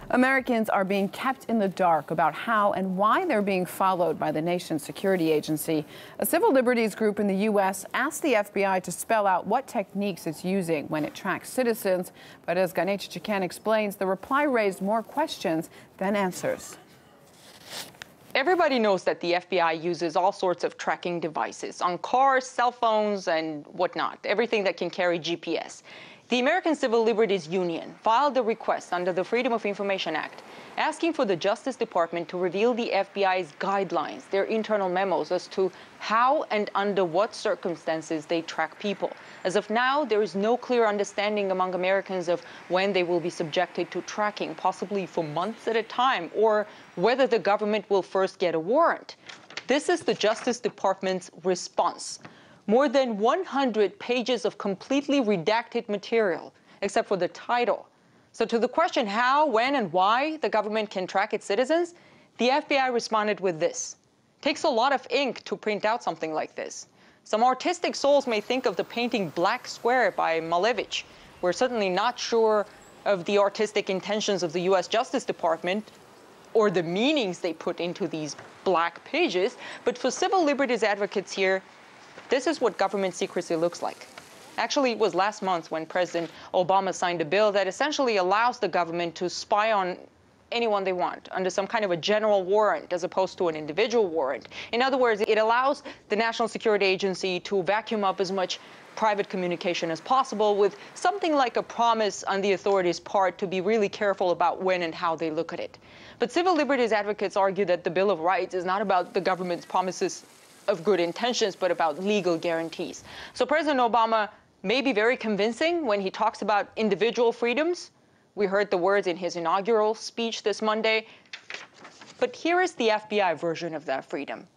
Americans are being kept in the dark about how and why they're being followed by the nation's security agency. A civil liberties group in the U.S. asked the FBI to spell out what techniques it's using when it tracks citizens. But as Ganesh Chikan explains, the reply raised more questions than answers. Everybody knows that the FBI uses all sorts of tracking devices on cars, cell phones, and whatnot, everything that can carry GPS. The American Civil Liberties Union filed a request under the Freedom of Information Act asking for the Justice Department to reveal the FBI's guidelines, their internal memos as to how and under what circumstances they track people. As of now, there is no clear understanding among Americans of when they will be subjected to tracking, possibly for months at a time, or whether the government will first get a warrant. This is the Justice Department's response. More than 100 pages of completely redacted material, except for the title. So to the question how, when, and why the government can track its citizens, the FBI responded with this. Takes a lot of ink to print out something like this. Some artistic souls may think of the painting Black Square by Malevich. We're certainly not sure of the artistic intentions of the U.S. Justice Department or the meanings they put into these black pages, but for civil liberties advocates here, this is what government secrecy looks like. Actually, it was last month when President Obama signed a bill that essentially allows the government to spy on anyone they want under some kind of a general warrant as opposed to an individual warrant. In other words, it allows the National Security Agency to vacuum up as much private communication as possible with something like a promise on the authorities' part to be really careful about when and how they look at it. But civil liberties advocates argue that the Bill of Rights is not about the government's promises of good intentions, but about legal guarantees. So President Obama may be very convincing when he talks about individual freedoms. We heard the words in his inaugural speech this Monday. But here is the FBI version of that freedom.